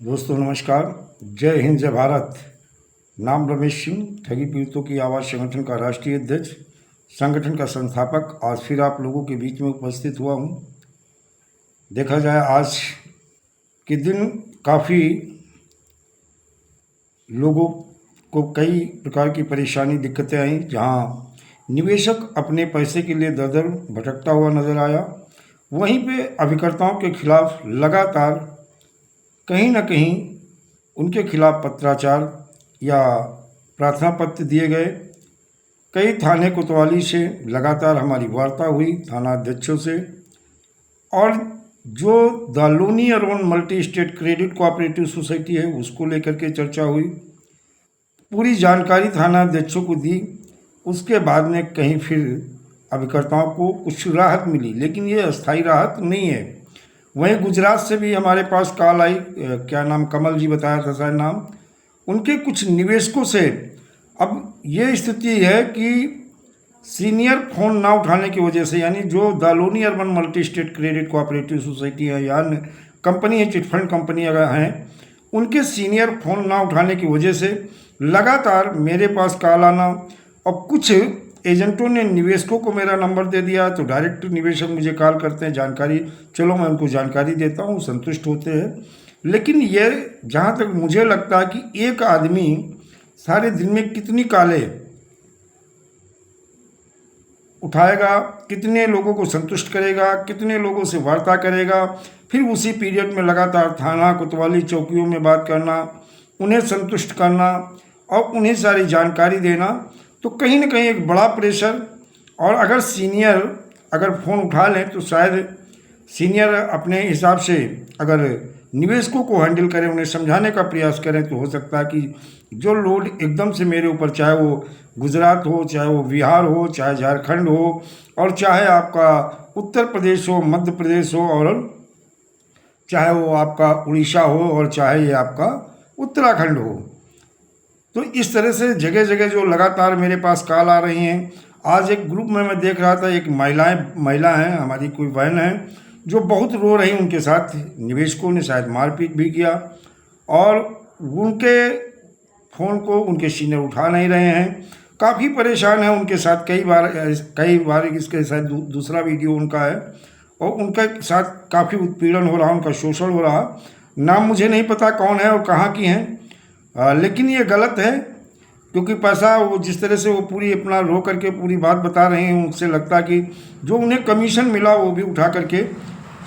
दोस्तों नमस्कार। जय हिंद जय भारत। नाम रमेश सिंह, ठगी पीड़ितों की आवाज़ संगठन का राष्ट्रीय अध्यक्ष, संगठन का संस्थापक आज फिर आप लोगों के बीच में उपस्थित हुआ हूँ। देखा जाए आज के दिन काफ़ी लोगों को कई प्रकार की परेशानी दिक्कतें आई, जहाँ निवेशक अपने पैसे के लिए दर दर भटकता हुआ नजर आया। वहीं पे अभिकर्ताओं के खिलाफ लगातार कहीं न कहीं उनके खिलाफ पत्राचार या प्रार्थना पत्र दिए गए। कई थाने कोतवाली से लगातार हमारी वार्ता हुई थाना अध्यक्षों से, और जो the Loni urban multi state credit cooperative society है उसको लेकर के चर्चा हुई। पूरी जानकारी थाना अध्यक्षों को दी। उसके बाद में कहीं फिर अभिकर्ताओं को कुछ राहत मिली, लेकिन ये अस्थायी राहत नहीं है। वहीं गुजरात से भी हमारे पास कॉल आई, क्या नाम, कमल जी बताया था शायद नाम, उनके कुछ निवेशकों से अब ये स्थिति है कि सीनियर फ़ोन ना उठाने की वजह से, यानी जो the Loni urban multi state credit cooperative society है या कंपनी है, चिटफंड कंपनी अगर हैं, उनके सीनियर फ़ोन ना उठाने की वजह से लगातार मेरे पास कॉल आना, और कुछ एजेंटों ने निवेशकों को मेरा नंबर दे दिया, तो डायरेक्ट निवेशक मुझे कॉल करते हैं, जानकारी, चलो मैं उनको जानकारी देता हूँ, संतुष्ट होते हैं। लेकिन ये जहाँ तक मुझे लगता है कि एक आदमी सारे दिन में कितनी कॉलें उठाएगा, कितने लोगों को संतुष्ट करेगा, कितने लोगों से वार्ता करेगा, फिर उसी पीरियड में लगातार थाना कोतवाली चौकियों में बात करना, उन्हें संतुष्ट करना और उन्हें सारी जानकारी देना, तो कहीं ना कहीं एक बड़ा प्रेशर। और अगर सीनियर अगर फ़ोन उठा लें तो शायद सीनियर अपने हिसाब से अगर निवेशकों को हैंडल करें, उन्हें समझाने का प्रयास करें, तो हो सकता है कि जो लोड एकदम से मेरे ऊपर, चाहे वो गुजरात हो, चाहे वो बिहार हो, चाहे झारखंड हो, और चाहे आपका उत्तर प्रदेश हो, मध्य प्रदेश हो, और चाहे वो आपका उड़ीसा हो, और चाहे ये आपका उत्तराखंड हो, तो इस तरह से जगह जगह जो लगातार मेरे पास कॉल आ रही हैं। आज एक ग्रुप में मैं देख रहा था, एक महिला हैं, हमारी कोई बहन है, जो बहुत रो रही, उनके साथ निवेशकों ने शायद मारपीट भी किया, और उनके फ़ोन को उनके सीनियर उठा नहीं रहे हैं, काफ़ी परेशान है उनके साथ। कई बार इसके साथ दूसरा वीडियो उनका है, और उनके साथ काफ़ी उत्पीड़न हो रहा, उनका शोषण हो रहा। नाम मुझे नहीं पता कौन है और कहाँ की हैं, लेकिन ये गलत है, क्योंकि पैसा वो जिस तरह से वो पूरी अपना रो करके पूरी बात बता रहे हैं, उनसे लगता कि जो उन्हें कमीशन मिला वो भी उठा करके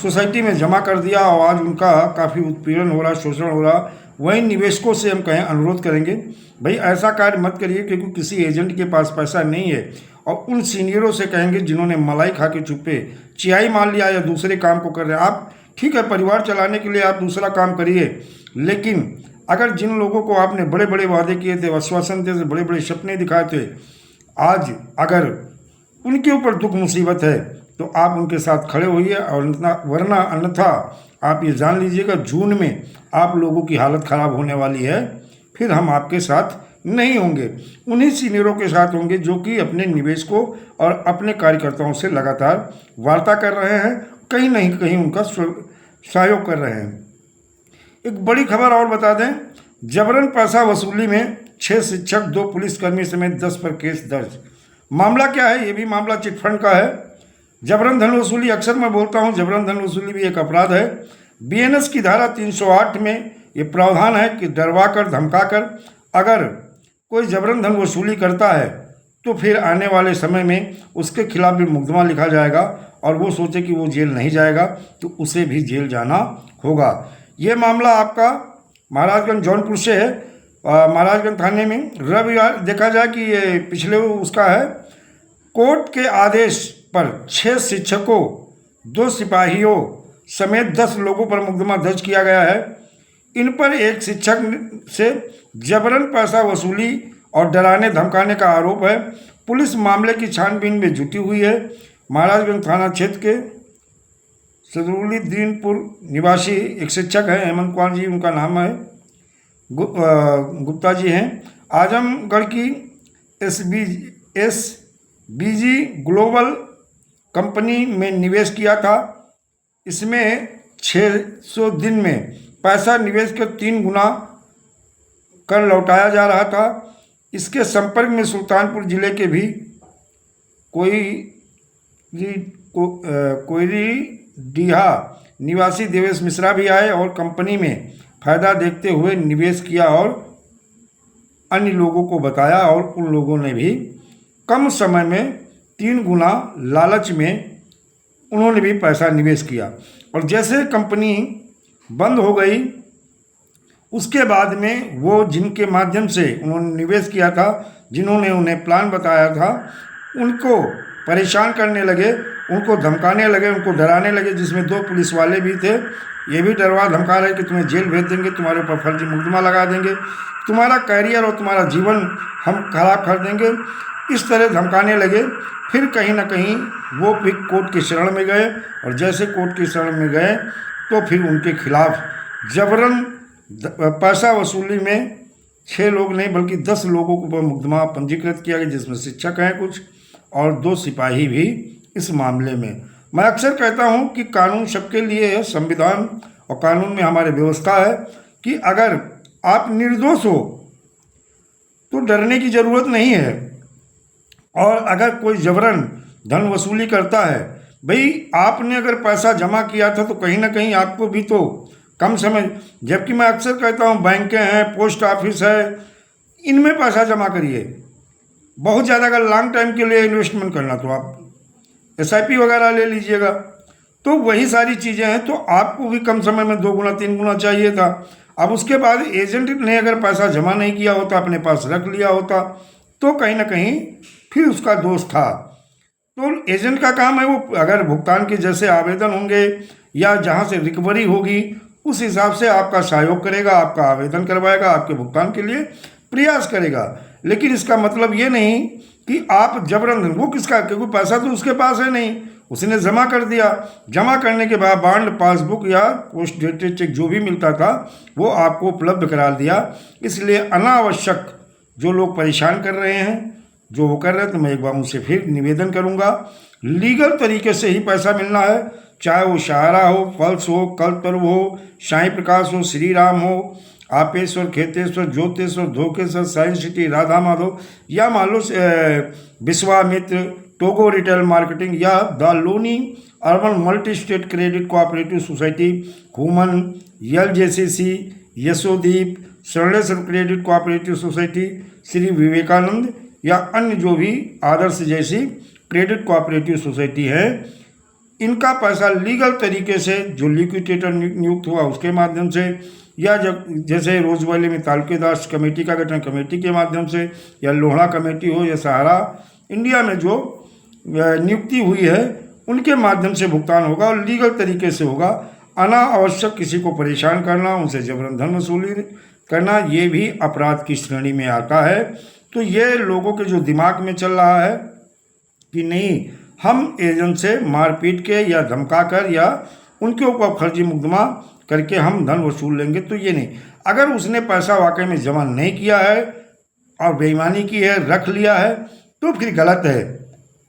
सोसाइटी में जमा कर दिया, और आज उनका काफ़ी उत्पीड़न हो रहा, शोषण हो रहा। वहीं निवेशकों से हम कहें, अनुरोध करेंगे, भाई ऐसा कार्य मत करिए, क्योंकि किसी एजेंट के पास पैसा नहीं है। और उन सीनियरों से कहेंगे जिन्होंने मलाई खा के चुप्पे चियाई मान लिया या दूसरे काम को कर रहे हैं, आप ठीक है परिवार चलाने के लिए आप दूसरा काम करिए, लेकिन अगर जिन लोगों को आपने बड़े बड़े वादे किए थे, आश्वासन थे, बड़े बड़े सपने दिखाए थे, आज अगर उनके ऊपर दुख मुसीबत है तो आप उनके साथ खड़े होइए, और वरना अन्यथा आप ये जान लीजिएगा जून में आप लोगों की हालत ख़राब होने वाली है। फिर हम आपके साथ नहीं होंगे, उन्हीं सीनियरों के साथ होंगे जो कि अपने निवेशकों और अपने कार्यकर्ताओं से लगातार वार्ता कर रहे हैं, कहीं नहीं कहीं उनका सहयोग कर रहे हैं। एक बड़ी खबर और बता दें, जबरन पैसा वसूली में 6 शिक्षक, 2 पुलिसकर्मी समेत 10 पर केस दर्ज। मामला क्या है? ये भी मामला चिटफंड का है। जबरन धन वसूली, अक्सर मैं बोलता हूँ जबरन धन वसूली भी एक अपराध है। बीएनएस की धारा 308 में ये प्रावधान है कि डरवाकर धमकाकर अगर कोई जबरन धन वसूली करता है तो फिर आने वाले समय में उसके खिलाफ भी मुकदमा लिखा जाएगा, और वो सोचे कि वो जेल नहीं जाएगा तो उसे भी जेल जाना होगा। ये मामला आपका महाराजगंज जौनपुर से है, महाराजगंज थाने में। रविवार देखा जाए कि ये पिछले उसका है। कोर्ट के आदेश पर 6 शिक्षकों, 2 सिपाहियों समेत 10 लोगों पर मुकदमा दर्ज किया गया है। इन पर एक शिक्षक से जबरन पैसा वसूली और डराने धमकाने का आरोप है। पुलिस मामले की छानबीन में जुटी हुई है। महाराजगंज थाना क्षेत्र के सदरुली दीनपुर निवासी एक शिक्षक हैं, हेमंत कुमार जी उनका नाम है, गुप्ता जी हैं। आजमगढ़ की एसबीजी ग्लोबल कंपनी में निवेश किया था। इसमें 600 दिन में पैसा निवेश कर 3 गुना कर लौटाया जा रहा था। इसके संपर्क में सुल्तानपुर जिले के भी कोयरीडीहा निवासी देवेश मिश्रा भी आए और कंपनी में फायदा देखते हुए निवेश किया और अन्य लोगों को बताया, और उन लोगों ने भी कम समय में 3 गुना लालच में उन्होंने भी पैसा निवेश किया। और जैसे कंपनी बंद हो गई, उसके बाद में वो जिनके माध्यम से उन्होंने निवेश किया था, जिन्होंने उन्हें प्लान बताया था, उनको परेशान करने लगे, उनको धमकाने लगे, उनको डराने लगे, जिसमें 2 पुलिस वाले भी थे। ये भी डरवा धमका रहे कि तुम्हें जेल भेज देंगे, तुम्हारे ऊपर फर्जी मुकदमा लगा देंगे, तुम्हारा कैरियर और तुम्हारा जीवन हम खराब कर देंगे, इस तरह धमकाने लगे। फिर कहीं ना कहीं वो फिर कोर्ट की शरण में गए, और जैसे कोर्ट की शरण में गए तो फिर उनके खिलाफ जबरन पैसा वसूली में 6 लोग नहीं बल्कि 10 लोगों को मुकदमा पंजीकृत किया गया, जिसमें शिक्षक हैं कुछ और 2 सिपाही भी इस मामले में। मैं अक्सर कहता हूं कि कानून सबके लिए है, संविधान और कानून में हमारी व्यवस्था है कि अगर आप निर्दोष हो तो डरने की ज़रूरत नहीं है। और अगर कोई जबरन धन वसूली करता है, भाई आपने अगर पैसा जमा किया था तो कहीं ना कहीं आपको भी तो कम समय, जबकि मैं अक्सर कहता हूँ बैंकें हैं, पोस्ट ऑफिस है, इनमें पैसा जमा करिए। बहुत ज़्यादा अगर लॉन्ग टाइम के लिए इन्वेस्टमेंट करना तो आप SIP वगैरह ले लीजिएगा। तो वही सारी चीज़ें हैं, तो आपको भी कम समय में 2 गुना 3 गुना चाहिए था। अब उसके बाद एजेंट ने अगर पैसा जमा नहीं किया होता, अपने पास रख लिया होता, तो कहीं ना कहीं फिर उसका दोष था। तो एजेंट का काम है वो अगर भुगतान के जैसे आवेदन होंगे या जहाँ से रिकवरी होगी उस हिसाब से आपका सहयोग करेगा, आपका आवेदन करवाएगा, आपके भुगतान के लिए प्रयास करेगा। लेकिन इसका मतलब ये नहीं कि आप जबरन, वो किसका, क्योंकि पैसा तो उसके पास है नहीं, उसने जमा कर दिया। जमा करने के बाद बॉन्ड, पासबुक या पोस्ट डेटेड चेक जो भी मिलता था वो आपको उपलब्ध करा दिया। इसलिए अनावश्यक जो लोग परेशान कर रहे हैं, जो वो कर रहे हैं, तो मैं एक बार उनसे फिर निवेदन करूंगा, लीगल तरीके से ही पैसा मिलना है, चाहे वो शाहरा हो, फल्स हो, कल्पतरु हो, साईं प्रकाश हो, श्री राम हो, आपेश्वर, खेतेश्वर, ज्योतेश्वर, धोकेश्वर, साइंस सिटी, राधा माधव, या मान लो विश्वामित्र, टोगो रिटेल मार्केटिंग, या the Loni urban multi state credit cooperative society, हुमन, LJCC, Yashodeep, Swarneshwar credit cooperative society, Shri Vivekanand, या अन्य जो भी आदर्श जैसी क्रेडिट कोऑपरेटिव सोसाइटी है, इनका पैसा लीगल तरीके से जो लिक्विडेटर नियुक्त हुआ उसके माध्यम से, या जब जैसे रोजवैली में तालुकेदार कमेटी का गठन कमेटी के माध्यम से, या लोहड़ा कमेटी हो, या सहारा इंडिया में जो नियुक्ति हुई है उनके माध्यम से भुगतान होगा और लीगल तरीके से होगा। अनावश्यक किसी को परेशान करना, उनसे जबरन धन वसूली करना, ये भी अपराध की श्रेणी में आता है। तो ये लोगों के जो दिमाग में चल रहा है कि नहीं, हम एजेंट से मारपीट के या धमका कर या उनके ऊपर फर्जी मुकदमा करके हम धन वसूल लेंगे, तो ये नहीं। अगर उसने पैसा वाकई में जमा नहीं किया है और बेईमानी की है, रख लिया है, तो फिर गलत है।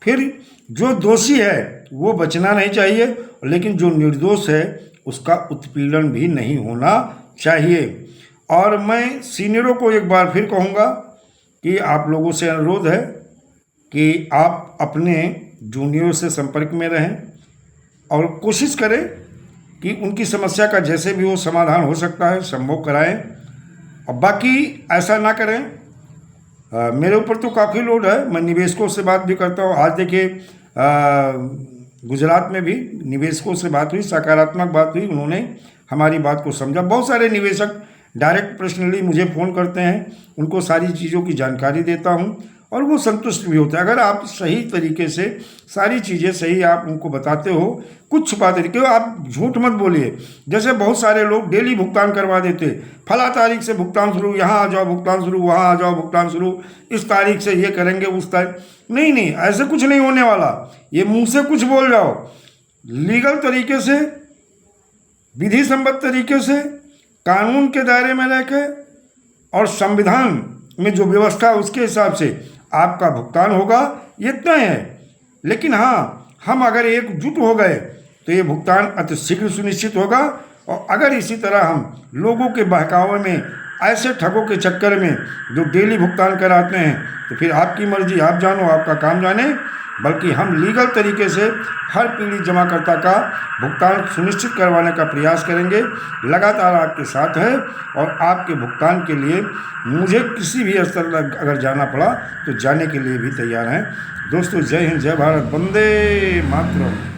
फिर जो दोषी है वो बचना नहीं चाहिए, लेकिन जो निर्दोष है उसका उत्पीड़न भी नहीं होना चाहिए। और मैं सीनियरों को एक बार फिर कहूँगा कि आप लोगों से अनुरोध है कि आप अपने जूनियर से संपर्क में रहें और कोशिश करें कि उनकी समस्या का जैसे भी वो समाधान हो सकता है संभव कराएं। और बाकी ऐसा ना करें, मेरे ऊपर तो काफ़ी लोड है, मैं निवेशकों से बात भी करता हूँ। आज देखिए गुजरात में भी निवेशकों से बात हुई, सकारात्मक बात हुई, उन्होंने हमारी बात को समझा। बहुत सारे निवेशक डायरेक्ट पर्सनली मुझे फ़ोन करते हैं, उनको सारी चीज़ों की जानकारी देता हूं और वो संतुष्ट भी होते हैं। अगर आप सही तरीके से सारी चीज़ें सही आप उनको बताते हो, कुछ छुपा तरीके हो, आप झूठ मत बोलिए। जैसे बहुत सारे लोग डेली भुगतान करवा देते, फला तारीख से भुगतान शुरू, यहाँ आ जाओ भुगतान शुरू, वहाँ आ जाओ भुगतान शुरू, इस तारीख से ये करेंगे, उस तारीख, नहीं नहीं, ऐसे कुछ नहीं होने वाला। ये मुँह से कुछ बोल जाओ, लीगल तरीके से, विधि सम्मत तरीके से, कानून के दायरे में रहकर और संविधान में जो व्यवस्था है उसके हिसाब से आपका भुगतान होगा, ये तय है। लेकिन हाँ, हम अगर एकजुट हो गए तो ये भुगतान अति शीघ्र सुनिश्चित होगा और अगर इसी तरह हम लोगों के बहकावे में, ऐसे ठगों के चक्कर में जो डेली भुगतान कराते हैं, तो फिर आपकी मर्जी, आप जानो, आपका काम जाने। बल्कि हम लीगल तरीके से हर पीड़ित जमाकर्ता का भुगतान सुनिश्चित करवाने का प्रयास करेंगे। लगातार आपके साथ है और आपके भुगतान के लिए मुझे किसी भी स्तर तक अगर जाना पड़ा तो जाने के लिए भी तैयार हैं। दोस्तों, जय हिंद, जय भारत, वंदे मातरम।